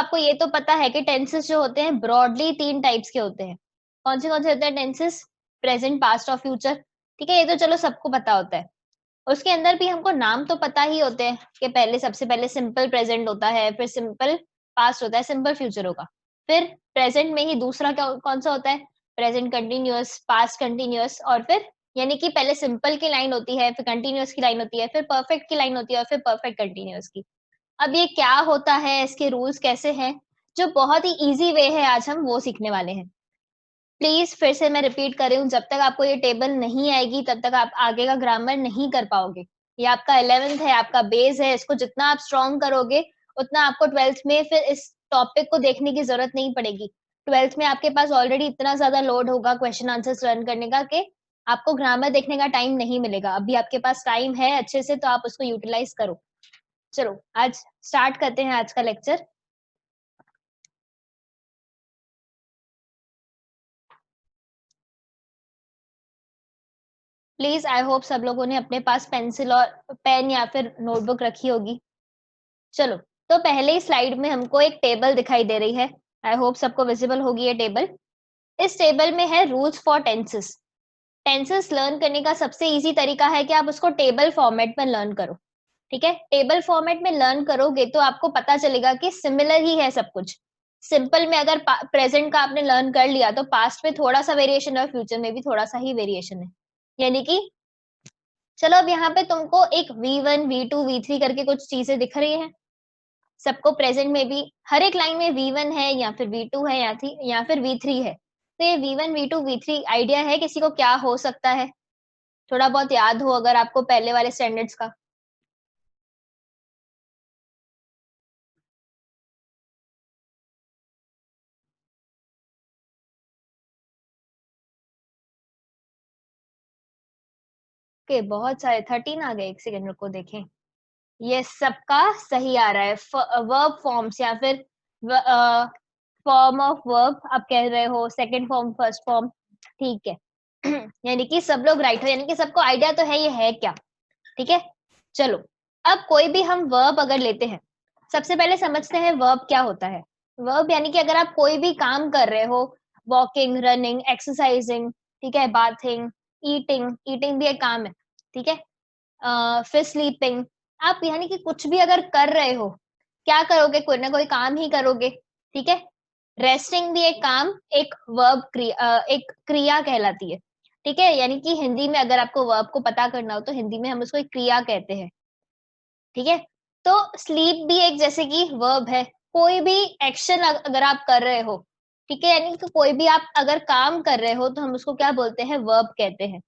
आपको ये तो पता है कि टेंसेस जो होते हैं ब्रॉडली 3 टाइप्स के होते हैं। कौन से होते हैं टेंसेस? प्रेजेंट, पास्ट और फ्यूचर। ठीक है, ये तो चलो सबको पता होता है। उसके अंदर भी हमको नाम तो पता ही होते हैं कि पहले सबसे पहले सिंपल प्रेजेंट होता है, फिर सिंपल पास्ट होता है, सिंपल फ्यूचर होगा। फिर प्रेजेंट में ही दूसरा क्या कौन सा होता है? प्रेजेंट कंटीन्यूअस, पास्ट कंटीन्यूअस और फिर यानी कि पहले सिंपल की लाइन होती है, फिर कंटीन्यूअस की लाइन होती है, फिर परफेक्ट की लाइन होती है और फिर परफेक्ट कंटीन्यूअस की। अब ये क्या होता है, इसके रूल्स कैसे हैं, जो बहुत ही ईज़ी वे है आज हम वो सीखने वाले हैं। प्लीज़ फिर से मैं रिपीट कर रही हूँ, जब तक आपको ये टेबल नहीं आएगी तब तक आप आगे का ग्रामर नहीं कर पाओगे। ये आपका 11th है, आपका बेस है, इसको जितना आप स्ट्रॉन्ग करोगे, उतना आपको 12th में फिर इस टॉपिक को देखने की ज़रूरत नहीं पड़ेगी। 12th में आपके पास ऑलरेडी इतना ज़्यादा लोड होगा क्वेश्चन आंसर्स लर्न करने का कि आपको ग्रामर देखने का टाइम नहीं मिलेगा। अभी आपके पास टाइम है अच्छे से तो आप उसको यूटिलाइज़ करो। चलो, आज स्टार्ट करते हैं आज का लेक्चर। प्लीज़ आई होप सब लोगों ने अपने पास पेंसिल और पेन या फिर नोटबुक रखी होगी। चलो, तो पहले ही स्लाइड में हमको एक टेबल दिखाई दे रही है। आई होप सबको विजिबल होगी ये टेबल। इस टेबल में है rules for tenses. Tenses learn करने का सबसे ईज़ी तरीका है कि आप उसको टेबल फॉर्मेट में लर्न करो। ठीक है? टेबल फॉर्मेट में लर्न करोगे तो आपको पता चलेगा कि सिमिलर ही है सब कुछ। सिंपल में अगर प्रेजेंट का आपने लर्न कर लिया तो पास्ट में थोड़ा-सा वेरिएशन है और फ्यूचर में भी थोड़ा-सा ही वेरिएशन है। यानी कि चलो अब यहाँ पे तुमको एक V1, V2, V3 करके कुछ चीजें दिख रही हैं। सबको प्रेजेंट में भी हर एक लाइन में V1 है या फिर V2 है या फिर V3 है। तो ये V1, V2, V3 आइडिया है किसी को क्या हो सकता है? थोड़ा बहुत याद हो अगर आपको पहले वाले स्टैंडर्ड्स का। ओके, बहुत सारे 13 आ गए। एक सेकंड रुको देखें। ये सबका सही आ रहा है। वर्ब फॉर्म्स या फिर फॉर्म ऑफ वर्ब आप कह रहे हो, सेकंड फॉर्म, फर्स्ट फॉर्म। ठीक है। यानी कि सब लोग राइट हो, यानी कि सबको आइडिया तो है ये है क्या। ठीक है, चलो अब कोई भी हम वर्ब अगर लेते हैं, सबसे पहले समझते हैं वर्ब क्या होता है। वर्ब यानी कि अगर आप कोई भी काम कर रहे हो, वॉकिंग, रनिंग, एक्सरसाइजिंग, ठीक है, बाथिंग, ईटिंग, ईटिंग भी एक काम है। ठीक है, फिर स्लीपिंग, आप यानी कि कुछ भी अगर कर रहे हो, क्या करोगे? कोई ना कोई काम ही करोगे। ठीक है, रेस्टिंग भी एक काम, एक वर्ब एक क्रिया कहलाती है। ठीक है, यानी कि हिंदी में अगर आपको वर्ब को पता करना हो तो हिंदी में हम उसको एक क्रिया कहते हैं। ठीक है, तो स्लीप भी एक जैसे कि वर्ब है। कोई भी एक्शन अगर आप कर रहे हो, ठीक है, यानी कि कोई भी आप अगर काम कर रहे हो तो हम उसको क्या बोलते हैं? वर्ब कहते हैं।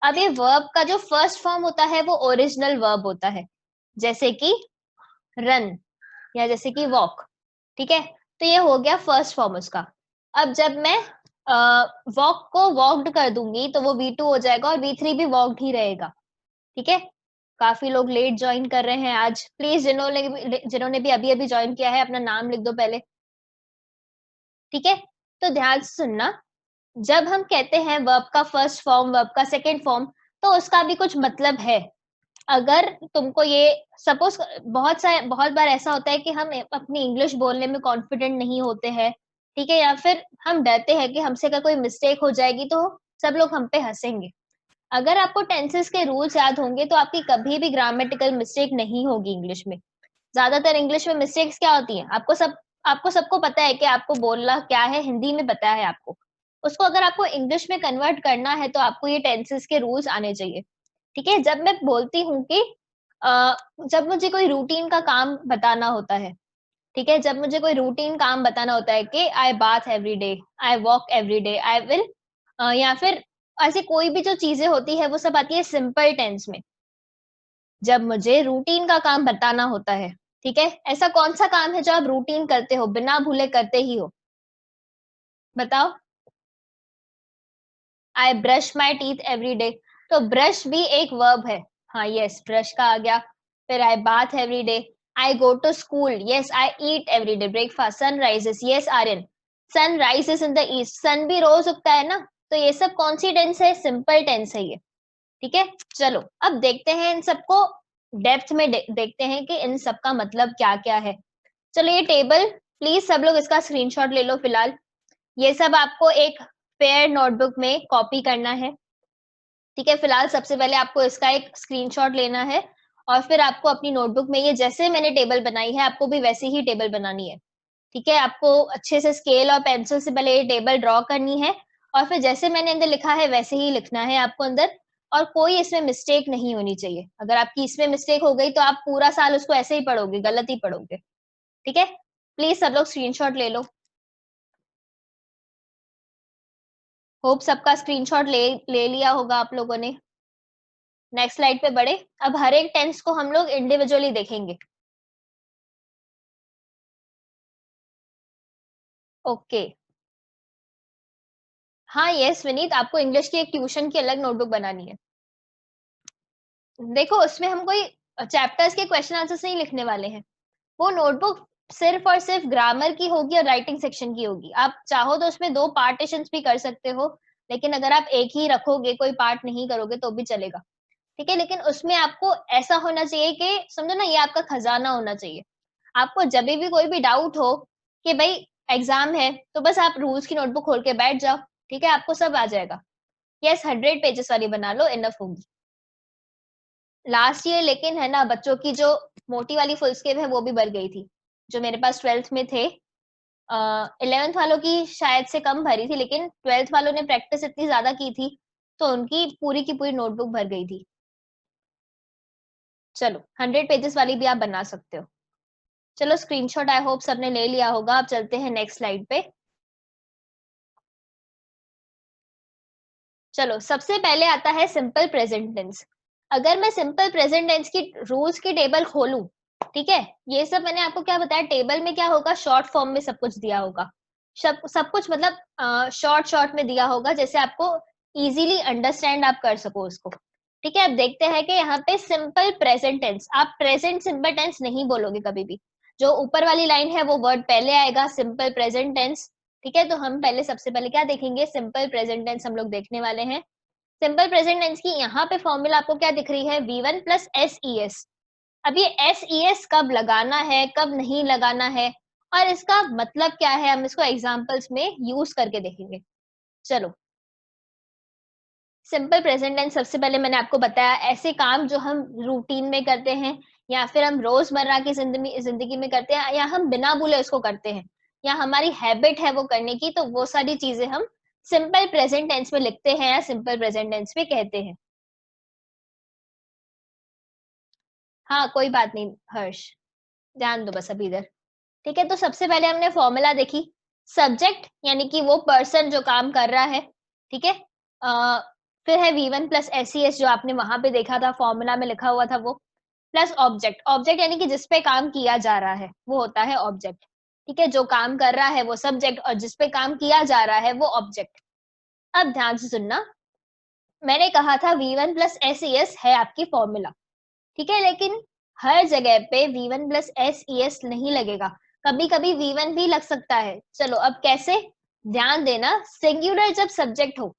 अब ये वर्ब का जो फर्स्ट फॉर्म होता है वो ओरिजिनल वर्ब होता है, जैसे कि रन या जैसे कि वॉक। ठीक है, तो ये हो गया फर्स्ट फॉर्म उसका। अब जब मैं वॉक को वॉक्ड कर दूंगी तो वो V2 हो जाएगा और V3 भी वॉक्ड ही रहेगा। ठीक है, काफी लोग लेट ज्वाइन कर रहे हैं आज। प्लीज जिन्होंने भी अभी अभी ज्वाइन किया है अपना नाम लिख दो पहले। ठीक है, तो ध्यान से सुनना। जब हम कहते हैं वर्ब का फर्स्ट फॉर्म, वर्ब का सेकंड फॉर्म, तो उसका भी कुछ मतलब है। अगर तुमको ये सपोज बहुत बार ऐसा होता है कि हम अपनी इंग्लिश बोलने में कॉन्फिडेंट नहीं होते हैं। ठीक है, या फिर हम डरते हैं कि हमसे अगर कोई मिस्टेक हो जाएगी तो सब लोग हम पे हंसेंगे। अगर आपको टेंसेस के रूल्स याद होंगे तो आपकी कभी भी ग्रामेटिकल मिस्टेक नहीं होगी इंग्लिश में। ज्यादातर इंग्लिश में मिस्टेक्स क्या होती हैं? आपको सबको पता है कि आपको बोलना क्या है, हिंदी में पता है आपको। उसको अगर आपको इंग्लिश में कन्वर्ट करना है तो आपको ये टेंसेस के रूल्स आने चाहिए। ठीक है, जब मैं बोलती हूँ कि जब मुझे कोई रूटीन का काम बताना होता है, ठीक है, जब मुझे कोई रूटीन काम बताना होता है कि I bath every day, I walk every day, I will, या फिर ऐसी कोई भी जो चीजें होती है वो सब आती है सिंपल टेंस में। जब मुझे रूटीन का काम बताना होता है, ठीक है, ऐसा कौन सा काम है जो आप रूटीन करते हो, बिना भूले करते ही हो? बताओ। I brush my teeth every day, तो ब्रश भी एक वर्ब है। हाँ, यस, ब्रश का आ गया। फिर I bath every day, I go to school, yes, I eat every day breakfast, sun rises, yes Aryan, sun rises in the east, sun भी रोज उगता है ना। तो ये सब कौन सी टेंस है? सिंपल टेंस है ये। ठीक है, चलो अब देखते हैं इन सबको डेप्थ में देखते हैं कि इन सब का मतलब क्या क्या है। चलो ये टेबल प्लीज सब लोग इसका स्क्रीनशॉट ले लो फिलहाल। ये सब आपको एक फेयर नोटबुक में कॉपी करना है, ठीक है। फिलहाल सबसे पहले आपको इसका एक स्क्रीनशॉट लेना है और फिर आपको अपनी नोटबुक में ये जैसे मैंने टेबल बनाई है आपको भी वैसे ही टेबल बनानी है, ठीक है। आपको अच्छे से स्केल और पेंसिल से पहले ये टेबल ड्रॉ करनी है और फिर जैसे मैंने अंदर लिखा है वैसे ही लिखना है आपको अंदर, और कोई इसमें मिस्टेक नहीं होनी चाहिए। अगर आपकी इसमें मिस्टेक हो गई तो आप पूरा साल उसको ऐसे ही पढ़ोगे, गलत ही पढ़ोगे, ठीक है। प्लीज सब लोग स्क्रीनशॉट ले लो। होप सबका स्क्रीनशॉट ले लिया होगा आप लोगों ने। नेक्स्ट स्लाइड पे बढ़े। अब हर एक टेंस को हम लोग इंडिविजुअली देखेंगे। ओके। हाँ यस विनीत, आपको इंग्लिश की एक ट्यूशन की अलग नोटबुक बनानी है। देखो उसमें हम कोई चैप्टर्स के क्वेश्चन आंसर्स नहीं लिखने वाले हैं। वो नोटबुक सिर्फ और सिर्फ ग्रामर की होगी और राइटिंग सेक्शन की होगी। आप चाहो तो उसमें 2 पार्टीशंस भी कर सकते हो, लेकिन अगर आप एक ही रखोगे, कोई पार्ट नहीं करोगे तो भी चलेगा, ठीक है। लेकिन उसमें आपको ऐसा होना चाहिए कि समझो ना, ये आपका खजाना होना चाहिए। आपको जब भी कोई भी डाउट हो कि भाई एग्जाम है, तो बस आप रूल्स की नोटबुक खोल के बैठ जाओ, ठीक है, आपको सब आ जाएगा। यस 100 पेजेस वाली बना लो, इनफ होगी। लास्ट ईयर लेकिन है ना, बच्चों की जो मोटी वाली फुल स्केप है वो भी भर गई थी, जो मेरे पास 12th में थे। 11th वालों की शायद से कम भरी थी, लेकिन 12th वालों ने प्रैक्टिस इतनी ज्यादा की थी तो उनकी पूरी की पूरी नोटबुक भर गई थी। चलो 100 पेजेस वाली भी आप बना सकते हो। चलो स्क्रीनशॉट आई होप सबने ले लिया होगा। अब चलते हैं नेक्स्ट स्लाइड पे। चलो सबसे पहले आता है सिंपल प्रेजेंट टेंस। अगर मैं सिंपल प्रेजेंट टेंस की रूल्स की टेबल खोलूं, ठीक है, ये सब मैंने आपको क्या बताया, टेबल में क्या होगा, शॉर्ट फॉर्म में सब कुछ दिया होगा। सब कुछ मतलब शॉर्ट शॉर्ट में दिया होगा, जैसे आपको इजीली अंडरस्टैंड आप कर सको उसको, ठीक है। अब देखते हैं कि यहाँ पे सिंपल प्रेजेंट टेंस, आप प्रेजेंट सिंपल टेंस नहीं बोलोगे कभी भी। जो ऊपर वाली लाइन है वो वर्ड पहले आएगा, सिंपल प्रेजेंट टेंस, ठीक है। तो हम पहले सबसे पहले क्या देखेंगे, सिंपल प्रेजेंट टेंस हम लोग देखने वाले हैं। सिंपल प्रेजेंट टेंस की यहाँ पे फॉर्मूला आपको क्या दिख रही है, V1 प्लस SES। अब ये SES कब लगाना है कब नहीं लगाना है और इसका मतलब क्या है, हम इसको एग्जांपल्स में यूज करके देखेंगे। चलो सिंपल प्रेजेंट टेंस सबसे पहले मैंने आपको बताया, ऐसे काम जो हम रूटीन में करते हैं या फिर हम रोजमर्रा की जिंदगी में करते हैं या हम बिना बोले उसको करते हैं या हमारी हैबिट है वो करने की, तो वो सारी चीजें हम सिंपल प्रेजेंट टेंस में लिखते हैं या सिंपल प्रेजेंट टेंस में कहते हैं। हाँ कोई बात नहीं हर्ष, ध्यान दो बस अभी इधर, ठीक है। तो सबसे पहले हमने फॉर्मूला देखी, सब्जेक्ट यानी कि वो पर्सन जो काम कर रहा है, ठीक है। फिर है V1 प्लस SES जो आपने वहां पे देखा था, फॉर्मूला में लिखा हुआ था वो, प्लस ऑब्जेक्ट। ऑब्जेक्ट यानी कि जिस पे काम किया जा रहा है वो होता है ऑब्जेक्ट, ठीक है। जो काम कर रहा है वो सब्जेक्ट और जिस पे काम किया जा रहा है वो ऑब्जेक्ट। अब ध्यान से सुनना, मैंने कहा था V1 प्लस SES है आपकी फॉर्मूला, ठीक है। लेकिन हर जगह पे V1 प्लस SES नहीं लगेगा, कभी कभी V1 भी लग सकता है। चलो अब कैसे, ध्यान देना, सिंगुलर जब सब्जेक्ट हो,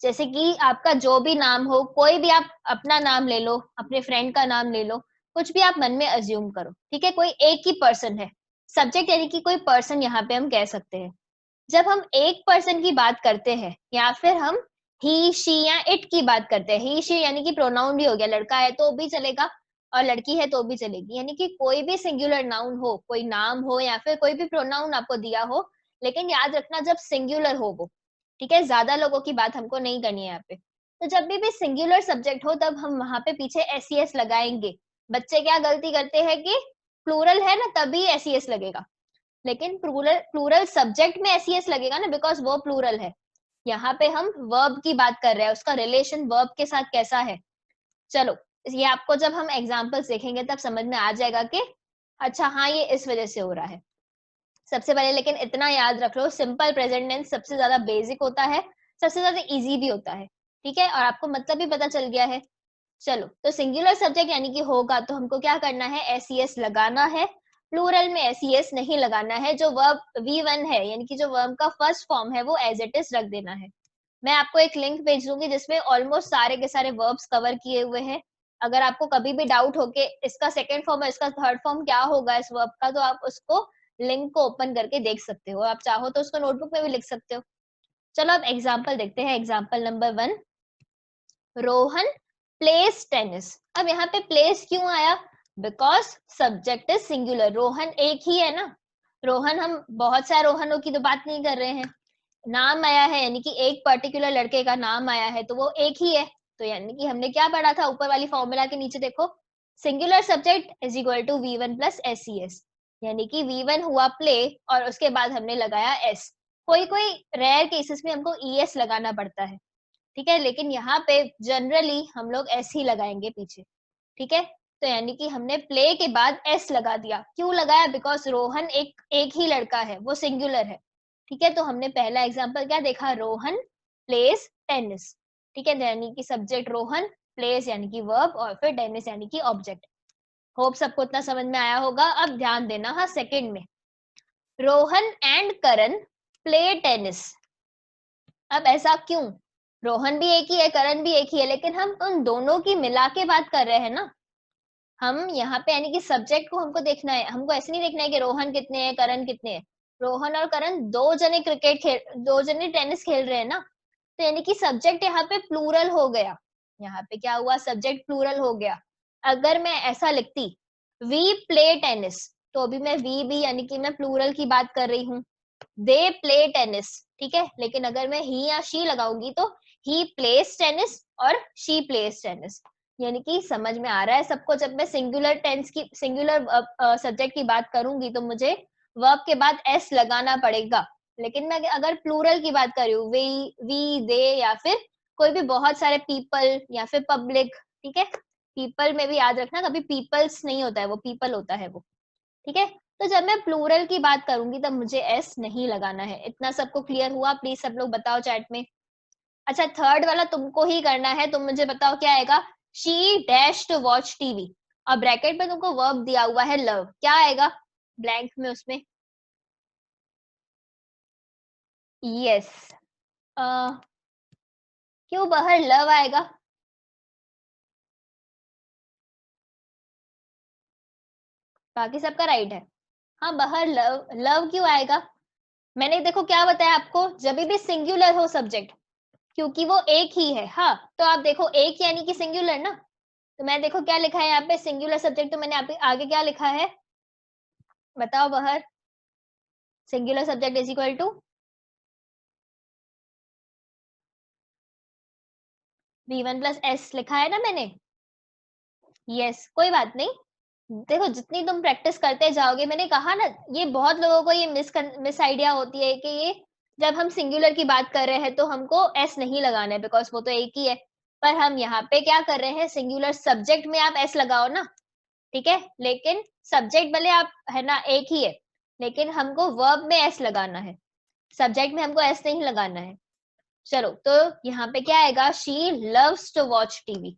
जैसे कि आपका जो भी नाम हो, कोई भी आप अपना नाम ले लो, अपने फ्रेंड का नाम ले लो, कुछ भी आप मन में अज्यूम करो, ठीक है। कोई एक ही पर्सन है, सब्जेक्ट यानी कि कोई पर्सन यहाँ पे हम कह सकते हैं। जब हम एक पर्सन की बात करते हैं या फिर हम ही शी या इट की बात करते हैं, ही शी यानी कि प्रोनाउन भी हो गया, लड़का है तो भी चलेगा और लड़की है तो भी चलेगी, यानी कि कोई भी सिंगुलर नाउन हो, कोई नाम हो या फिर कोई भी प्रोनाउन आपको दिया हो, लेकिन याद रखना जब सिंगुलर हो वो, ठीक है। ज्यादा लोगों की बात हमको नहीं करनी है यहाँ पे। तो जब भी सिंगुलर सब्जेक्ट हो तब हम वहां पे पीछे SES लगाएंगे। बच्चे क्या गलती करते हैं कि प्लूरल है ना तभी SES लगेगा, लेकिन प्लूरल प्लूरल सब्जेक्ट में SES लगेगा ना, बिकॉज वो प्लूरल है। यहाँ पे हम वर्ब की बात कर रहे हैं, उसका रिलेशन वर्ब के साथ कैसा है। चलो ये आपको जब हम एग्जाम्पल्स देखेंगे तब समझ में आ जाएगा कि अच्छा हाँ ये इस वजह से हो रहा है। सबसे पहले लेकिन इतना याद रख लो, सिंपल प्रेजेंट टेंस सबसे ज्यादा बेसिक होता है, सबसे ज्यादा इजी भी होता है, ठीक है। और आपको मतलब भी पता चल गया है। चलो तो सिंगुलर सब्जेक्ट यानी कि होगा तो हमको क्या करना है, SES लगाना है। प्लूरल में SES नहीं लगाना है। जो वर्ब V1 है यानी कि जो वर्ब का फर्स्ट फॉर्म है वो एज इट इज रख देना है। मैं आपको एक लिंक भेज दूंगी जिसमें ऑलमोस्ट सारे के सारे वर्ब्स कवर किए हुए हैं। अगर आपको कभी भी डाउट हो कि इसका सेकंड फॉर्म और इसका थर्ड फॉर्म क्या होगा इस वर्ब का, तो आप उसको लिंक को ओपन करके देख सकते हो, आप चाहो तो उसको नोटबुक में भी लिख सकते हो। चलो अब एग्जाम्पल देखते हैं। Example number 1, Rohan place tennis. अब यहाँ पे प्लेस क्यों आया? Because subject is singular, Rohan एक ही है ना, रोहन, हम बहुत सारे रोहनों की तो बात नहीं कर रहे हैं। नाम आया है यानी कि एक पर्टिकुलर लड़के का नाम आया है तो वो एक ही है। तो यानी कि हमने क्या पढ़ा था ऊपर वाली फॉर्मूला के नीचे, देखो, singular subject is equal to V1 plus SES, यानी कि V1 हुआ प्ले और उसके बाद हमने लगाया S। कोई कोई रेयर केसेस में हमको ES लगाना पड़ता है, ठीक है, लेकिन यहाँ पे जनरली हम लोग S ही लगाएंगे पीछे, ठीक है। तो यानी कि हमने प्ले के बाद S लगा दिया। क्यों लगाया? बिकॉज रोहन एक ही लड़का है, वो सिंगुलर है, ठीक है। तो हमने पहला एग्जांपल क्या देखा? रोहन प्लेस टेनिस, ठीक है, यानी कि सब्जेक्ट रोहन, प्लेस यानी कि वर्ब, और फिर टेनिस यानी कि ऑब्जेक्ट। होप सबको इतना समझ में आया होगा। अब ध्यान देना, हाँ, सेकंड में, Rohan and Karan play tennis. अब ऐसा क्यों? रोहन भी एक ही है, करण भी एक ही है, लेकिन हम उन दोनों की मिला के बात कर रहे हैं ना। हम यहाँ पे यानी कि सब्जेक्ट को हमको देखना है, हमको ऐसे नहीं देखना है कि रोहन कितने हैं, करण कितने हैं। रोहन और करण दो जने टेनिस खेल रहे हैं ना, तो यानी कि सब्जेक्ट यहाँ पे प्लूरल हो गया। यहाँ पे क्या हुआ? सब्जेक्ट प्लूरल हो गया। अगर मैं ऐसा लिखती वी प्ले टेनिस, तो अभी मैं वी भी यानी कि मैं प्लूरल की बात कर रही हूँ, दे प्ले टेनिस, ठीक है। लेकिन अगर मैं ही या शी लगाऊंगी तो ही प्लेस टेनिस और शी प्लेस टेनिस, यानी कि समझ में आ रहा है सबको। जब मैं सिंगुलर सब्जेक्ट की बात करूंगी तो मुझे वर्ब के बाद एस लगाना पड़ेगा। लेकिन मैं अगर प्लूरल की बात कर रही हूँ, वी दे, या फिर कोई भी बहुत सारे पीपल या फिर पब्लिक, ठीक है। पीपल में भी याद रखना, कभी पीपल्स नहीं होता है, वो पीपल होता है वो, ठीक है। तो जब मैं प्लूरल की बात करूंगी तब मुझे एस नहीं लगाना है। इतना सबको क्लियर हुआ? प्लीज सब लोग बताओ चैट में। अच्छा, थर्ड वाला तुमको ही करना है। तुम मुझे बताओ क्या आएगा? She dash to watch TV, और ब्रैकेट में तुमको वर्ब दिया हुआ है लव, क्या आएगा ब्लैंक में उसमें? यस। क्यों बाहर लव आएगा? बाकी सबका राइट है। हाँ, बाहर लव, लव क्यों आएगा? मैंने देखो क्या बताया आपको, जब भी सिंगुलर हो सब्जेक्ट, क्योंकि वो एक ही है। हाँ, तो आप देखो एक यानी कि सिंगुलर ना, तो मैं देखो क्या लिखा है यहाँ पे, सिंगुलर सब्जेक्ट, तो मैंने आगे क्या लिखा है बताओ बाहर? Singular subject is equal to V1 plus S लिखा है ना मैंने। यस, कोई बात नहीं। देखो जितनी तुम प्रैक्टिस करते जाओगे, मैंने कहा ना, ये बहुत लोगों को ये मिस आइडिया होती है कि ये जब हम सिंगुलर की बात कर रहे हैं तो हमको S नहीं लगाना है, बिकॉज वो तो एक ही है। पर हम यहाँ पे क्या कर रहे हैं, सिंगुलर सब्जेक्ट में आप S लगाओ ना, ठीक है। लेकिन सब्जेक्ट भले आप है ना एक ही है, लेकिन हमको वर्ब में S लगाना है, सब्जेक्ट में हमको S नहीं लगाना है। चलो, तो यहाँ पे क्या आएगा? She loves to watch TV.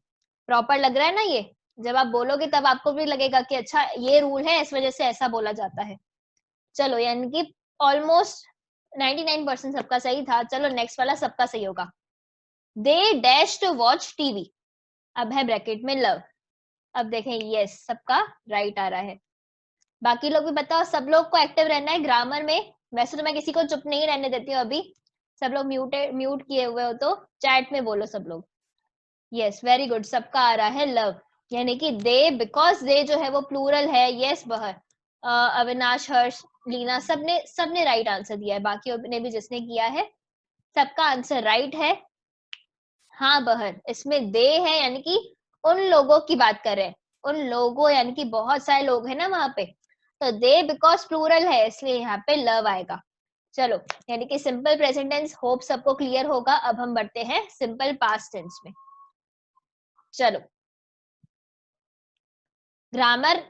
Proper लग रहा है ना ये? जब आप बोलोगे तब आपको भी लगेगा कि अच्छा ये रूल है, इस वजह से ऐसा बोला जाता है। चलो, यानी कि ऑलमोस्ट 99% सबका सही था। चलो नेक्स्ट वाला सबका सही होगा। They dash to watch TV, अब है ब्रैकेट में लव। अब देखें, यस, सबका राइट आ रहा है। बाकी लोग भी बताओ, सब लोग को एक्टिव रहना है ग्रामर में। वैसे तो मैं किसी को चुप नहीं रहने देती हूँ अभी। सब लोग म्यूट किए हुए हो तो चैट में बोलो सब लोग। यस, वेरी गुड, सबका आ रहा है लव, यानी कि दे, बिकॉज दे जो है वो प्लूरल है। यस बहर, अविनाश, हर्ष, लीना, सबने राइट आंसर दिया है। बाकी ने भी जिसने किया है, सबका आंसर राइट है। हाँ बहर, इसमें दे है यानी कि उन लोगों की बात कर रहे हैं। उन लोगों यानी कि बहुत सारे लोग हैं ना वहां पे, तो दे बिकॉज प्लूरल है इसलिए यहाँ पे लव आएगा। चलो, यानी कि सिंपल प्रेजेंट टेंस होप सबको क्लियर होगा। अब हम बढ़ते हैं सिंपल पास्ट टेंस में। चलो, ग्रामर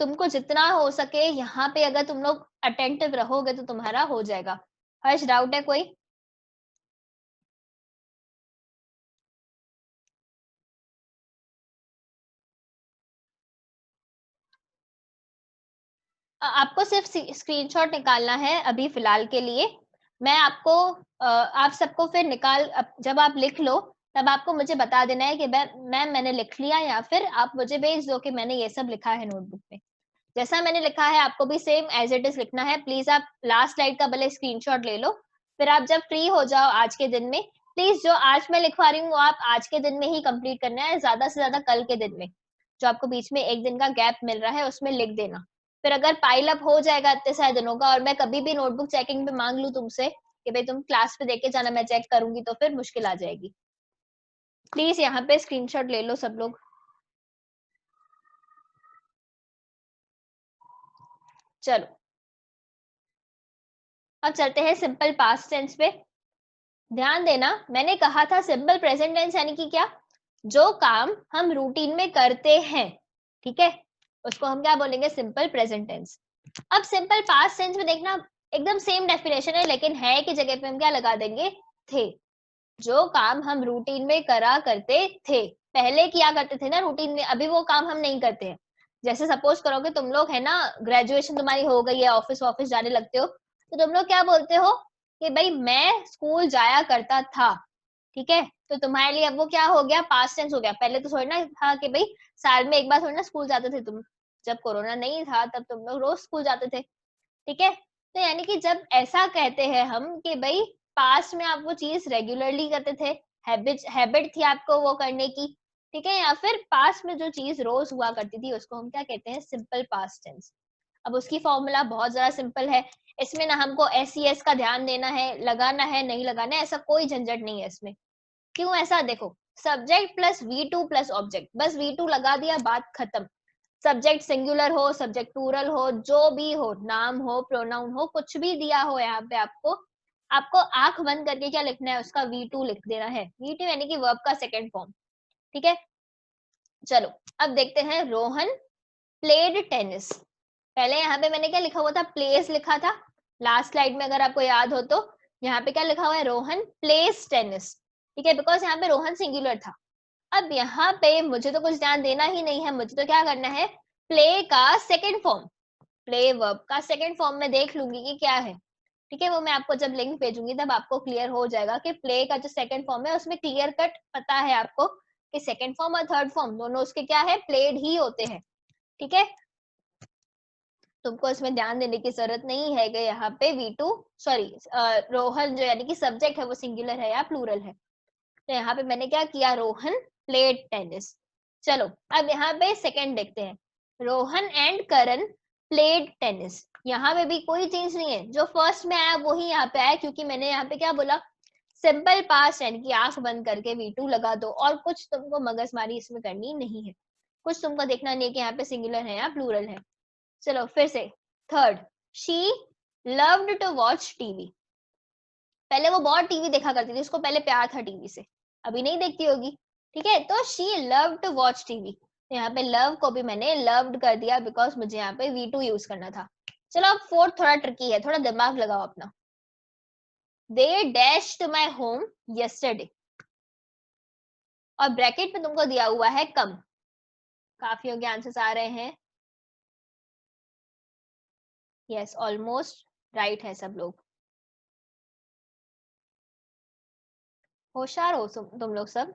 तुमको जितना हो सके यहाँ पे अगर तुम लोग अटेंटिव रहोगे तो तुम्हारा हो जाएगा। हर्ष, डाउट है कोई? आपको सिर्फ स्क्रीनशॉट निकालना है अभी फिलहाल के लिए। मैं आपको आप सबको फिर जब आप लिख लो तब आपको मुझे बता देना है कि मैम मैंने लिख लिया, या फिर आप मुझे भेज दो कि मैंने ये सब लिखा है नोटबुक में। जैसा मैंने लिखा है आपको भी सेम एज इट इज लिखना है। प्लीज आप लास्ट स्लाइड का भले स्क्रीनशॉट ले लो, फिर आप जब फ्री हो जाओ आज के दिन में, प्लीज जो आज मैं लिखवा रही हूँ वो आप आज के दिन में ही कंप्लीट करना है, ज्यादा से ज्यादा कल के दिन में, जो आपको बीच में एक दिन का गैप मिल रहा है उसमें लिख देना। फिर अगर पाइल अप हो जाएगा इतने सारे दिनों का, और मैं कभी भी नोटबुक चेकिंग पे मांग लूं तुमसे कि भाई तुम क्लास पे देके जाना, मैं चेक करूंगी, तो फिर मुश्किल आ जाएगी। प्लीज यहाँ पे स्क्रीनशॉट ले लो सब लोग। चलो अब चलते हैं सिंपल पास्ट टेंस पे। ध्यान देना, मैंने कहा था सिंपल प्रेजेंट टेंस यानी कि क्या, जो काम हम रूटीन में करते हैं, ठीक है, उसको हम क्या बोलेंगे, सिंपल प्रेजेंट टेंस। अब सिंपल पास्ट टेंस में देखना एकदम सेम डेफिनेशन है, लेकिन है की जगह पे हम क्या लगा देंगे, थे। जो काम हम रूटीन में करा करते थे, पहले किया करते थे ना रूटीन में, अभी वो काम हम नहीं करते हैं। जैसे सपोज करो कि तुम लोग है ना, ग्रेजुएशन तुम्हारी हो गई है, ऑफिस ऑफिस जाने लगते हो, तो तुम लोग क्या बोलते हो कि भाई मैं स्कूल जाया करता था, ठीक है, तो तुम्हारे लिए अब वो क्या हो गया, पास्ट टेंस हो गया। पहले तो थोड़ी ना था कि भाई साल में एक बार थोड़ी ना स्कूल जाते थे तुम, जब कोरोना नहीं था तब तुम लोग रोज स्कूल जाते थे, ठीक है। तो यानी कि जब ऐसा कहते हैं हम कि भाई पास्ट में आप वो चीज रेगुलरली करते थे, हैबिट थी आपको वो करने की, ठीक है, या फिर पास्ट में जो चीज रोज हुआ करती थी उसको हम क्या कहते हैं, सिंपल पास्ट टेंस। अब उसकी फॉर्मूला बहुत ज्यादा सिंपल है, इसमें ना हमको एस का ध्यान देना है, लगाना है नहीं लगाना है, ऐसा कोई झंझट नहीं है इसमें। क्यों ऐसा, देखो, subject plus V2 plus object, बस V2 लगा दिया, बात खत्म। सब्जेक्ट सिंगुलर हो, सब्जेक्ट प्लूरल हो, जो भी हो, नाम हो, प्रोनाउन हो, कुछ भी दिया हो यहाँ पे आपको, आपको आंख बंद करके क्या लिखना है, उसका V2 लिख देना है। V2 यानी कि वर्ब का सेकंड फॉर्म, ठीक है। चलो अब देखते हैं, रोहन प्लेड टेनिस। पहले यहाँ पे मैंने क्या लिखा हुआ था, प्लेस लिखा था लास्ट स्लाइड में, अगर आपको याद हो तो। यहाँ पे क्या लिखा हुआ है, रोहन प्लेस टेनिस, ठीक है, बिकॉज यहाँ पे रोहन सिंगुलर था। अब यहाँ पे मुझे तो कुछ ध्यान देना ही नहीं है, मुझे तो क्या करना है, प्ले का सेकेंड फॉर्म, प्ले वर्ब का सेकेंड फॉर्म में देख लूंगी कि क्या है, ठीक है। वो मैं आपको जब लिंक भेजूंगी तब आपको क्लियर हो जाएगा कि प्ले का जो सेकेंड फॉर्म है उसमें क्लियर कट पता है आपको कि सेकेंड फॉर्म और थर्ड फॉर्म दोनों उसके क्या है, प्लेड ही होते हैं, ठीक है। तुमको इसमें ध्यान देने की जरूरत नहीं है कि यहाँ पे V2 सॉरी रोहन जो यानी कि सब्जेक्ट है वो सिंगुलर है या प्लूरल है। तो यहाँ पे मैंने क्या किया, रोहन प्लेड टेनिस। चलो अब यहाँ पे सेकंड देखते हैं, Rohan and Karan played tennis. यहाँ पे भी कोई चेंज नहीं है, जो फर्स्ट में आया वही यहाँ पे आया, क्योंकि मैंने यहाँ पे क्या बोला, सिंपल पास्ट यानी कि आंख बंद करके V2 लगा दो, और कुछ तुमको मगजमारी इसमें करनी नहीं है, कुछ तुमको देखना नहीं है कि यहाँ पे सिंगुलर है या प्लूरल है। चलो फिर से third, she loved to watch TV. पहले वो बहुत टीवी देखा करती थी, उसको पहले प्यार था टीवी से, अभी नहीं देखती होगी, ठीक है। तो she love to watch TV, यहाँ पे लव को भी मैंने लव्ड कर दिया बिकॉज मुझे यहाँ पे V2 यूज करना था। चलो अब फोर्थ थोड़ा ट्रिकी है, थोड़ा दिमाग लगाओ अपना। They dash to my home yesterday, और ब्रैकेट में तुमको दिया हुआ है कम। काफी हो गया, आंसर्स आ रहे हैं, यस ऑलमोस्ट राइट है सब लोग, होशियार हो तुम लोग सब।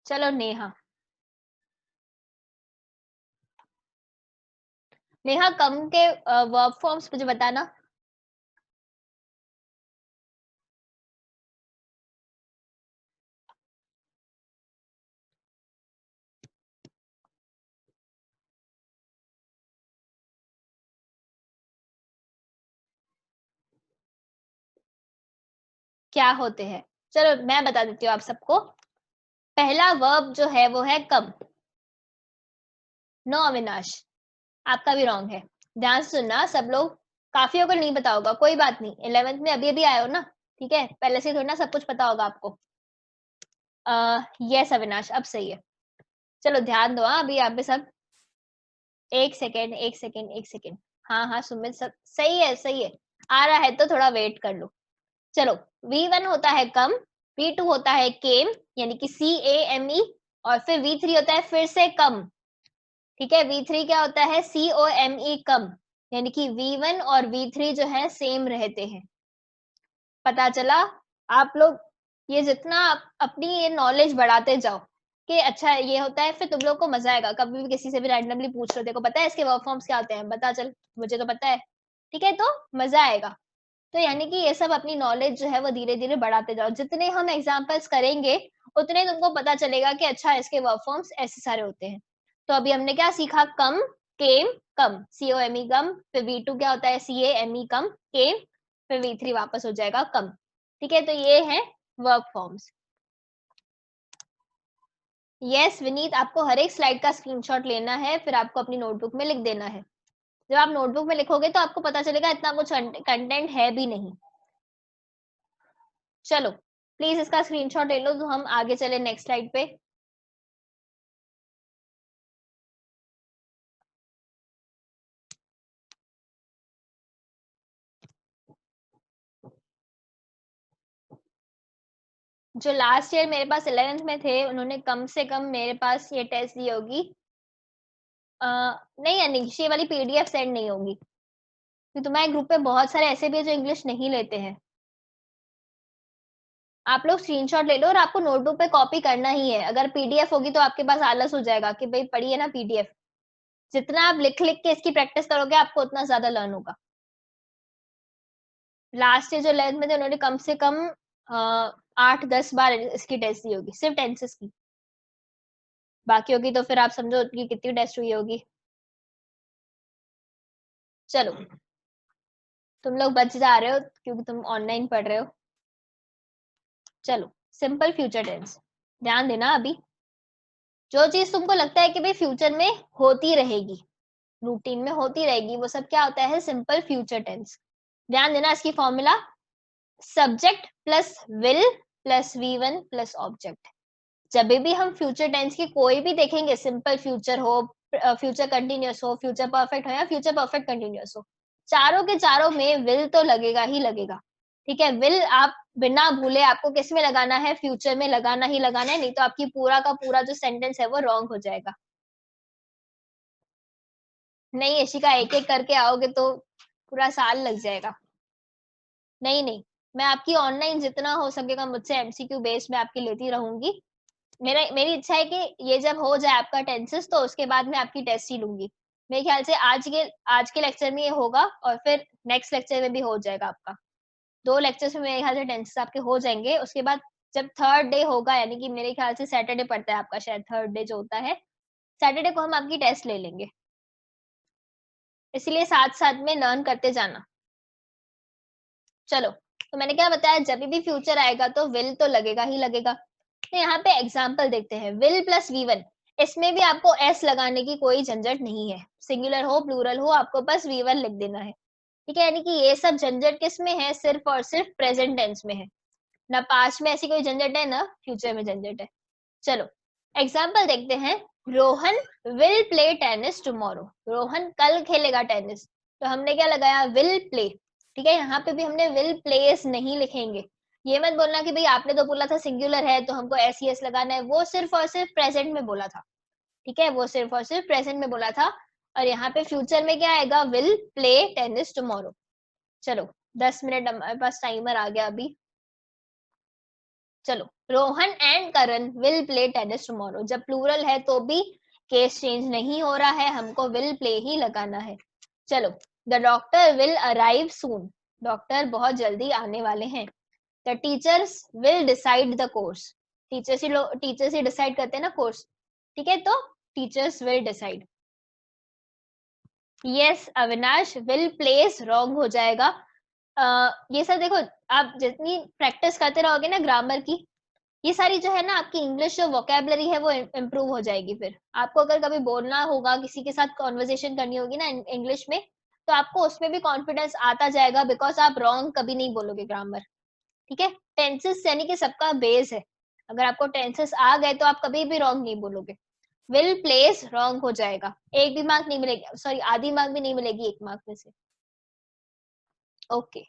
चलो नेहा, नेहा कम के वर्ब फॉर्म्स मुझे बताना। क्या होते हैं, चलो मैं बता देती हूँ आप सबको। पहला वर्ब जो है वो है कम। नो अविनाश, आपका भी रॉन्ग है, ध्यान से सुनना सब लोग। काफियों को नहीं पता होगा, कोई बात नहीं, 11th में अभी अभी आए हो ना, ठीक है, पहले से थोड़ी ना सब कुछ पता होगा आपको। यस अविनाश, अब सही है। चलो ध्यान दो, हाँ अभी यहाँ पे सब, एक सेकेंड एक सेकेंड एक सेकेंड, हाँ हाँ सुमित सब सही है, सही है, आ रहा है तो थोड़ा वेट कर लो। चलो V1 होता है कम, V2 होता है केम यानी कि CAME, और फिर V3 होता है फिर से कम, ठीक है। V3 क्या होता है, COME कम, यानी कि V1 और V3 जो है सेम रहते हैं। पता चला आप लोग ये जितना अपनी ये नॉलेज बढ़ाते जाओ कि अच्छा ये होता है, फिर तुम लोग को मजा आएगा। कभी भी किसी से भी रैंडमली पूछ लो, देखो पता है इसके वर्क फॉर्म्स क्या होते हैं, बता चल, मुझे तो पता है, ठीक है, तो मजा आएगा। तो यानी कि ये सब अपनी नॉलेज जो है वो धीरे-धीरे बढ़ाते जाओ। जितने हम एग्जांपल्स करेंगे, उतने तुमको पता चलेगा कि अच्छा इसके वर्ब फॉर्म्स ऐसे सारे होते हैं। तो अभी हमने क्या सीखा? कम, केम, कम, COME कम, फिर V2 क्या होता है? CAME कम, केम, फिर V3 वापस हो जाएगा कम। ठीक है? तो ये है वर्ब फॉर्म्स। यस विनीत, आपको हर एक स्लाइड का स्क्रीनशॉट लेना है, फिर आपको अपनी नोटबुक में लिख देना है। जब आप नोटबुक में लिखोगे तो आपको पता चलेगा इतना कुछ कंटेंट है भी नहीं। चलो प्लीज इसका स्क्रीनशॉट ले लो, तो हम आगे चले नेक्स्ट स्लाइड पे। जो लास्ट ईयर मेरे पास 11th में थे, उन्होंने कम से कम मेरे पास ये टेस्ट दी होगी। नहीं अनिश, ये वाली PDF सेंड नहीं होगी, क्योंकि तुम्हारे ग्रुप पे बहुत सारे ऐसे भी है जो इंग्लिश नहीं लेते हैं। आप लोग स्क्रीनशॉट ले लो और आपको नोटबुक पे कॉपी करना ही है। अगर PDF होगी तो आपके पास आलस हो जाएगा कि भाई पढ़िए ना PDF। जितना आप लिख लिख के इसकी प्रैक्टिस करोगे, आपको उतना ज्यादा लर्न होगा। लास्ट ईयर जो 11th में थे, उन्होंने कम से कम 8-10 बार इसकी टेस्ट दी होगी, सिर्फ टेंसेस की। बाकी होगी तो फिर आप समझो कि कितनी टेस्ट हुई होगी। चलो तुम लोग बच जा रहे हो क्योंकि तुम ऑनलाइन पढ़ रहे हो। चलो सिंपल फ्यूचर टेंस ध्यान देना। अभी जो चीज तुमको लगता है कि भाई फ्यूचर में होती रहेगी, रूटीन में होती रहेगी, वो सब क्या होता है? Simple future tense. ध्यान देना इसकी formula, subject plus will plus V1 plus object. जब भी हम फ्यूचर टेंस की कोई भी देखेंगे, सिंपल फ्यूचर हो, फ्यूचर कंटिन्यूअस हो, फ्यूचर परफेक्ट हो या फ्यूचर परफेक्ट कंटिन्यूअस हो, चारों के चारों में विल तो लगेगा ही लगेगा। ठीक है? विल आप बिना भूले आपको किस में लगाना है? फ्यूचर में लगाना ही लगाना है, नहीं तो आपकी पूरा का पूरा जो सेंटेंस है वो रॉन्ग हो जाएगा। नहीं यशिका, एक एक करके आओगे तो पूरा साल लग जाएगा। नहीं नहीं, मैं आपकी ऑनलाइन जितना हो सकेगा मुझसे MCQ बेस में आपकी लेती रहूंगी। मेरी इच्छा है कि ये जब हो जाए आपका टेंसेस, तो उसके बाद मैं आपकी टेस्ट ही लूंगी। मेरे ख्याल से आज के लेक्चर में ये होगा और फिर नेक्स्ट लेक्चर में भी हो जाएगा आपका। 2 लेक्चर्स में मेरे ख्याल से टेंसेस आपके हो जाएंगे। उसके बाद जब थर्ड डे होगा, यानी कि मेरे ख्याल से सैटरडे पड़ता है आपका, शायद थर्ड डे जो होता है, सैटरडे को हम आपकी टेस्ट ले लेंगे। इसलिए साथ साथ में लर्न करते जाना। चलो, तो मैंने क्या बताया, जब भी फ्यूचर आएगा तो विल तो लगेगा ही लगेगा। तो यहाँ पे एग्जाम्पल देखते हैं, विल प्लस V1। इसमें भी आपको S लगाने की कोई झंझट नहीं है, सिंगुलर हो प्लूरल हो, आपको बस V1 लिख देना है। ठीक है? यानी कि ये सब झंझट किस में है? सिर्फ और सिर्फ प्रेजेंट टेंस में है। ना पास्ट में ऐसी कोई झंझट है, ना फ्यूचर में झंझट है। चलो एग्जाम्पल देखते हैं। Rohan will play tennis tomorrow. Rohan कल खेलेगा टेनिस, तो हमने क्या लगाया? Will play. ठीक है? यहाँ पे भी हमने विल प्लेस नहीं लिखेंगे। ये मत बोलना कि भाई आपने तो बोला था सिंगुलर है तो हमको SES लगाना है, वो सिर्फ और सिर्फ प्रेजेंट में बोला था। ठीक है? वो सिर्फ और सिर्फ प्रेजेंट में बोला था। और यहाँ पे फ्यूचर में क्या आएगा? Will play tennis tomorrow. चलो 10 मिनट हमारे पास टाइमर आ गया अभी। चलो, Rohan and Karan will play tennis tomorrow. जब प्लूरल है तो भी केस चेंज नहीं हो रहा है, हमको विल प्ले ही लगाना है। चलो, the doctor will arrive soon. Doctor बहुत जल्दी आने वाले हैं। The teachers will decide the course. Teachers he decide करते हैं ना कोर्स। ठीक है? तो teachers will decide. Yes Avinash, will place wrong हो जाएगा। ये सब देखो, आप जितनी प्रैक्टिस करते रहोगे ना ग्रामर की, ये सारी जो है ना आपकी इंग्लिश जो वोकेबलरी है वो इम्प्रूव हो जाएगी। फिर आपको अगर कभी बोलना होगा, किसी के साथ कॉन्वर्जेशन करनी होगी ना इंग्लिश में, तो आपको उसमें भी कॉन्फिडेंस आता जाएगा, बिकॉज आप रॉन्ग कभी नहीं बोलोगे ग्रामर। ठीक है? टेंसेस यानी कि सबका बेस है। अगर आपको टेंसेस आ गए तो आप कभी भी रॉन्ग नहीं बोलोगे। विल प्लेस रॉन्ग हो जाएगा, एक भी मार्क नहीं मिलेगा, सॉरी आधी मार्क भी नहीं मिलेगी 1 मार्क में से। ओके,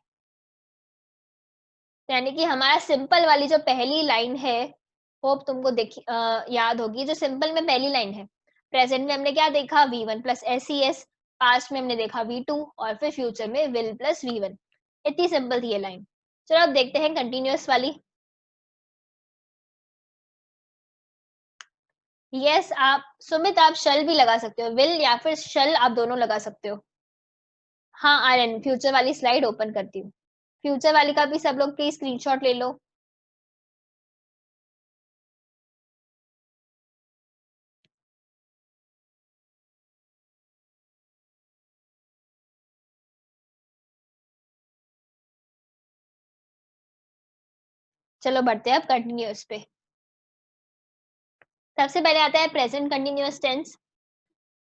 यानी कि हमारा सिंपल वाली जो पहली लाइन है, होप तुमको याद होगी। जो सिंपल में पहली लाइन है, प्रेजेंट में हमने क्या देखा? V1 plus SES। पास्ट में हमने देखा V2 और फिर फ्यूचर में विल प्लस V1। इतनी सिंपल थी ये लाइन। चलो अब देखते हैं कंटिन्यूअस वाली। यस आप सुमित आप शल भी लगा सकते हो, विल या फिर शल आप दोनों लगा सकते हो। हाँ आर्यन फ्यूचर वाली स्लाइड ओपन करती हूँ। फ्यूचर वाली का भी सब लोग प्लीज स्क्रीनशॉट ले लो। चलो बढ़ते हैं अब कंटिन्यूअस पे। सबसे पहले आता है प्रेजेंट कंटिन्यूअस टेंस।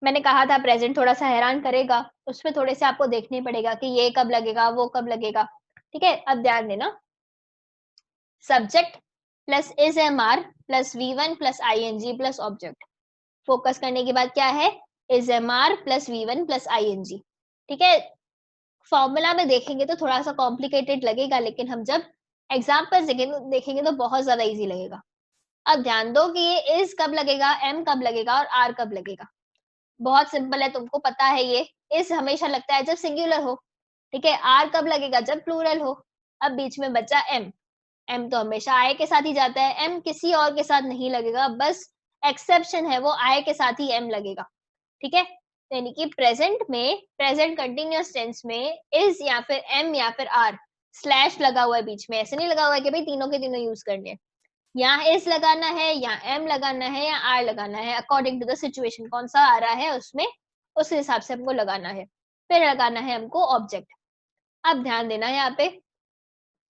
मैंने कहा था प्रेजेंट थोड़ा सा हैरान करेगा, उसमें थोड़े से आपको देखने पड़ेगा कि ये कब लगेगा वो कब लगेगा। ठीक है, अब ध्यान देना। Subject plus is am are plus V1 plus ING plus object. Focus करने के बाद क्या है, is am are plus V1 plus ING। ठीक है, फॉर्मूला में देखेंगे तो थोड़ा सा कॉम्प्लिकेटेड लगेगा, लेकिन हम जब एग्जाम्पल देखेंगे तो बहुत ज्यादा इजी लगेगा। अब ध्यान दो कि ये इज कब लगेगा, एम कब लगेगा और आर कब लगेगा। बहुत सिंपल है, तुमको पता है ये। इज हमेशा लगता है जब सिंगुलर हो, ठीक है। आर कब लगेगा, जब प्लूरल हो। अब बीच में बचा एम। एम तो हमेशा आय के साथ ही जाता है, एम किसी और के साथ नहीं लगेगा, बस एक्सेप्शन है वो आय के साथ ही एम लगेगा। ठीक है, यानी कि प्रेजेंट में, प्रेजेंट कंटिन्यूअस टेंस में इज या फिर एम या फिर आर स्लैश लगा हुआ है बीच में। ऐसे नहीं लगा हुआ है कि भाई तीनों के तीनों यूज करने हैं। यहाँ इज लगाना है, या एम लगाना है, या आर लगाना है, अकॉर्डिंग टू द सिचुएशन कौन सा आ रहा है उसमें, उस हिसाब से हमको लगाना है। फिर लगाना है हमको ऑब्जेक्ट। अब ध्यान देना यहाँ पे,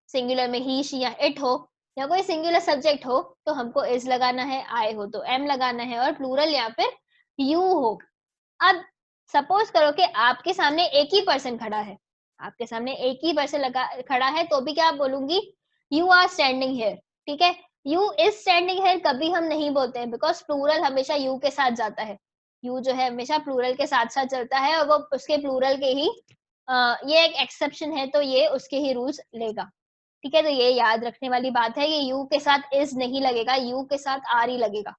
सिंगुलर में ही शी या इट हो, या कोई सिंगुलर सब्जेक्ट हो तो हमको इज लगाना है, आई हो तो एम लगाना है, और प्लूरल या फिर यू हो। अब सपोज करो कि आपके सामने एक ही पर्सन खड़ा है, आपके सामने एक ही पर्सन लगा खड़ा है, तो भी क्या बोलूंगी, यू आर स्टैंडिंग हेयर। ठीक है, यू इज स्टैंडिंग हेयर कभी हम नहीं बोलते हैं, बिकॉज प्लूरल हमेशा यू के साथ जाता है। यू जो है हमेशा प्लूरल के साथ साथ चलता है, और वो उसके प्लूरल के ही ये एक एक्सेप्शन है, तो ये उसके ही रूल्स लेगा। ठीक है, तो ये याद रखने वाली बात है, ये यू के साथ इज नहीं लगेगा, यू के साथ आर ही लगेगा।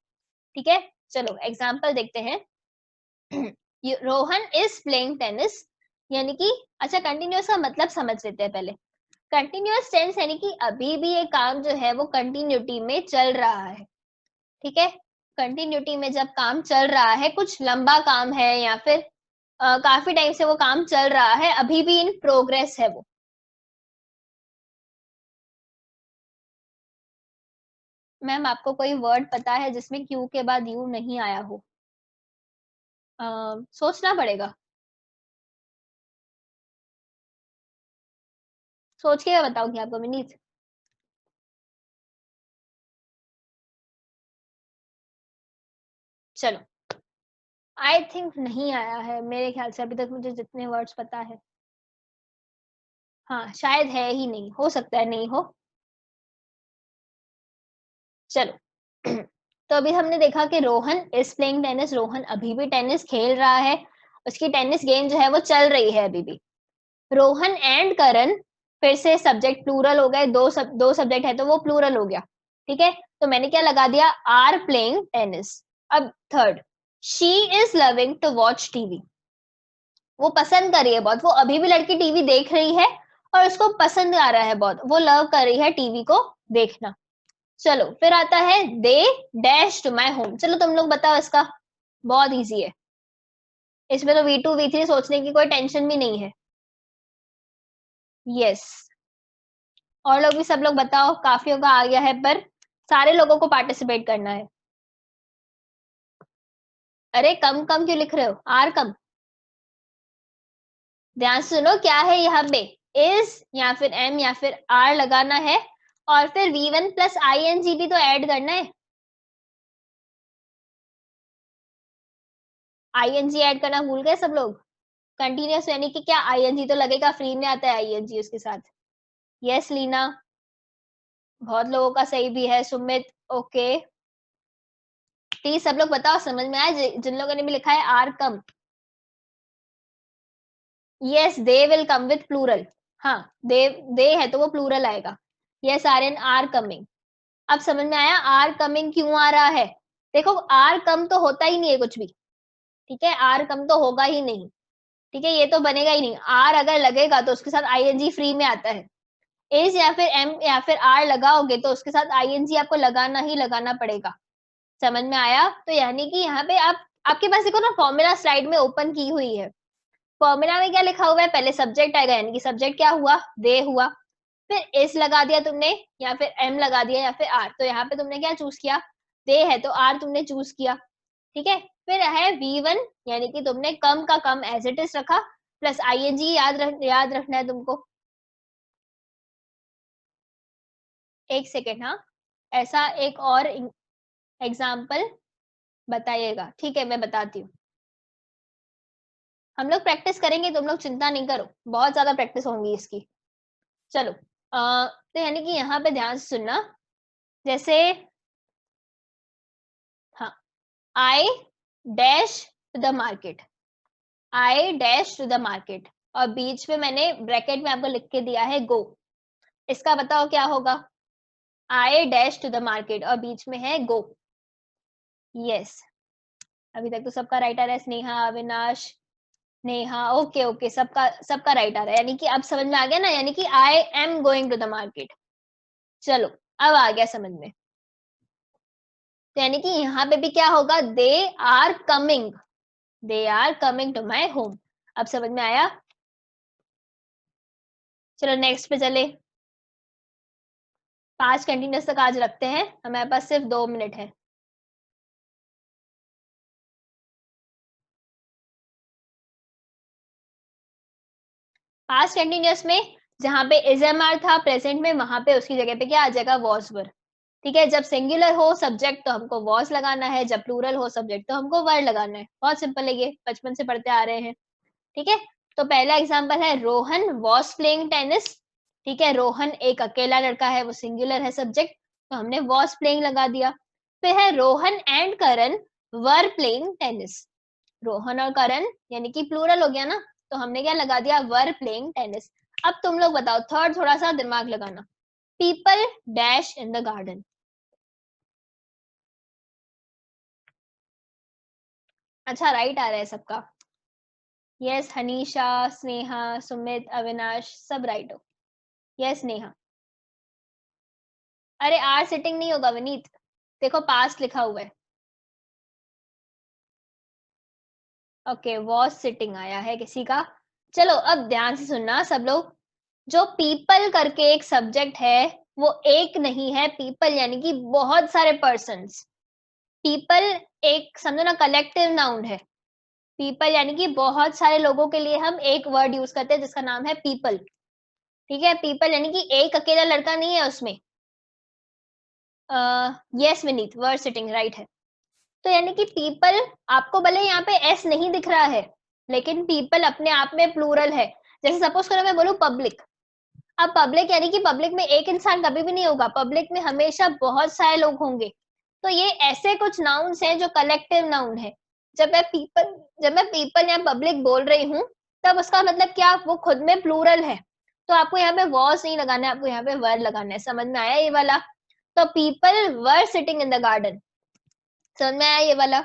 ठीक है, चलो एग्जाम्पल देखते हैं। रोहन इज प्लेइंग टेनिस, यानी कि अच्छा कंटिन्यूअस का मतलब समझ लेते हैं पहले। कंटिन्यूअस टेंस यानी कि अभी भी ये काम जो है वो कंटिन्यूटी में चल रहा है। ठीक है, कंटिन्यूटी में जब काम चल रहा है, कुछ लंबा काम है या फिर काफी टाइम से वो काम चल रहा है, अभी भी इन प्रोग्रेस है वो। मैम आपको कोई वर्ड पता है जिसमें क्यू के बाद यू नहीं आया हो? सोचना पड़ेगा, सोच के मैं बताऊंगी आपको मिनीत। चलो, आई थिंक नहीं आया है मेरे ख्याल से, अभी तक मुझे जितने वर्ड्स पता है। हाँ शायद है ही नहीं, हो सकता है नहीं हो। चलो तो अभी हमने देखा कि Rohan is playing tennis, Rohan अभी भी टेनिस खेल रहा है, उसकी टेनिस गेम जो है वो चल रही है अभी भी। रोहन एंड करण, फिर से सब्जेक्ट प्लूरल हो गए, दो सब्जेक्ट है तो वो प्लूरल हो गया। ठीक है, तो मैंने क्या लगा दिया, आर प्लेइंग टेनिस। अब third, she is loving to watch TV, वो पसंद कर रही है बहुत, वो अभी भी लड़की टीवी देख रही है और उसको पसंद आ रहा है बहुत, वो लव कर रही है टीवी को देखना। चलो फिर आता है they dash to my home. चलो तुम लोग बताओ इसका, बहुत इजी है, इसमें तो V2 V3 सोचने की कोई टेंशन भी नहीं है। यस, और लोग भी सब लोग बताओ, काफियों का आ गया है, पर सारे लोगों को पार्टिसिपेट करना है। अरे कम कम क्यों लिख रहे हो, आर कम। ध्यान से सुनो क्या है यहाँ पे, इज या फिर एम या फिर आर लगाना है, और फिर V1 प्लस ING भी तो ऐड करना है। ING ऐड करना भूल गए सब लोग। कंटिन्यूअस यानी कि क्या, ING तो लगेगा, फ्री में आता है ING उसके साथ। यस लीना, बहुत लोगों का सही भी है, सुमित ओके। प्लीज सब लोग बताओ समझ में आया, जिन लोगों ने भी लिखा है are come. Yes they will come with plural, हाँ दे है तो वो प्लूरल आएगा। Yes Aryan are coming. अब समझ में आया आर कमिंग क्यों आ रहा है। देखो आर कम तो होता ही नहीं है कुछ भी, ठीक है, आर कम तो होगा ही नहीं। ठीक है, ये तो बनेगा ही नहीं, आर अगर लगेगा तो उसके साथ ING फ्री में आता है। इज या फिर एम या फिर आर लगाओगे तो उसके साथ आईएनजी आपको लगाना ही लगाना पड़ेगा। समझ में आया? तो यानी कि यहाँ पे आप आपके पास देखो ना फॉर्मूला स्लाइड में ओपन की हुई है। फॉर्मूला में क्या लिखा हुआ है? पहले सब्जेक्ट आएगा, यानी कि सब्जेक्ट क्या हुआ? दे हुआ। फिर इस लगा दिया तुमने या फिर एम लगा दिया या फिर आर। तो यहाँ पे तुमने क्या चूज किया? दे है तो आर तुमने चूज किया। ठीक है, फिर है V1 यानी कि तुमने कम का कम एज इट इज रखा प्लस आईएनजी याद रखना है तुमको। एक सेकेंड, हाँ, ऐसा एक और एग्जाम्पल बताइएगा। ठीक है, मैं बताती हूँ। हम लोग प्रैक्टिस करेंगे, तुम लोग चिंता नहीं करो, बहुत ज्यादा प्रैक्टिस होंगी इसकी। चलो, तो यानी कि यहाँ पे ध्यान से सुनना। जैसे हाँ, I dash to the market, I dash to the market, और बीच में मैंने ब्रैकेट में आपको लिख के दिया है गो। इसका बताओ क्या होगा? I dash to the market और बीच में है गो। यस, अभी तक तो सबका राइट आ रहा है। स्नेहा, अविनाश, नेहा, ओके ओके, सबका सबका राइट आ रहा है, यानी कि अब समझ में आ गया ना, यानी कि I am going to the market. चलो, अब आ गया समझ में। तो यानी कि यहाँ पे भी क्या होगा? They are coming, they are coming to my home. अब समझ में आया? चलो नेक्स्ट पे चले। पांच कंटिन्यूस तक आज रखते हैं, हमारे पास सिर्फ 2 मिनट है। पास्ट कंटिन्यूस में जहां पे इजएमआर था प्रेजेंट में, वहां पे उसकी जगह पे क्या आ जाएगा? Was were. ठीक है, जब सिंगुलर हो सब्जेक्ट तो हमको वॉज लगाना है, जब प्लूरल हो सब्जेक्ट तो हमको वर लगाना है। बहुत सिंपल है, ये बचपन से पढ़ते आ रहे हैं। ठीक है, तो पहला एग्जांपल है रोहन वॉज प्लेइंग टेनिस। ठीक है, रोहन एक अकेला लड़का है, वो सिंगुलर है सब्जेक्ट, तो हमने वॉज प्लेइंग लगा दिया। फिर है Rohan and Karan were playing tennis. Rohan और करण यानी कि प्लूरल हो गया ना, तो हमने क्या लगा दिया? Were playing tennis. अब तुम लोग बताओ, थर्ड थोड़ा सा दिमाग लगाना। People dash in the garden. अच्छा, राइट आ रहा है सबका? यस, हनीशा, स्नेहा, सुमित, अविनाश, सब राइट हो। यस नेहा। अरे आर सिटिंग नहीं होगा विनीत, देखो पास्ट लिखा हुआ है। ओके, वॉज सिटिंग आया है किसी का। चलो अब ध्यान से सुनना सब लोग। जो पीपल करके एक सब्जेक्ट है, वो एक नहीं है। पीपल यानी कि बहुत सारे पर्सन्स। पीपल एक समझो ना कलेक्टिव नाउन है। पीपल यानी कि बहुत सारे लोगों के लिए हम एक वर्ड यूज करते हैं जिसका नाम है पीपल। ठीक है, पीपल यानी कि एक अकेला लड़का नहीं है उसमें। Yes Vineet, word sitting right है। तो यानी कि पीपल, आपको भले यहाँ पे एस नहीं दिख रहा है, लेकिन पीपल अपने आप में प्लूरल है। जैसे सपोज करो मैं बोलूँ पब्लिक। अब पब्लिक यानी कि पब्लिक में एक इंसान कभी भी नहीं होगा, पब्लिक में हमेशा बहुत सारे लोग होंगे। तो ये ऐसे कुछ नाउन्स हैं जो कलेक्टिव नाउन है। जब मैं पीपल या पब्लिक बोल रही हूँ, तब उसका मतलब क्या? वो खुद में प्लूरल है। तो आपको यहाँ पे वॉज नहीं लगाना है, आपको यहाँ पे वर लगाना है। समझ में आया ये वाला? तो people were sitting in the garden. समझ में आया ये वाला?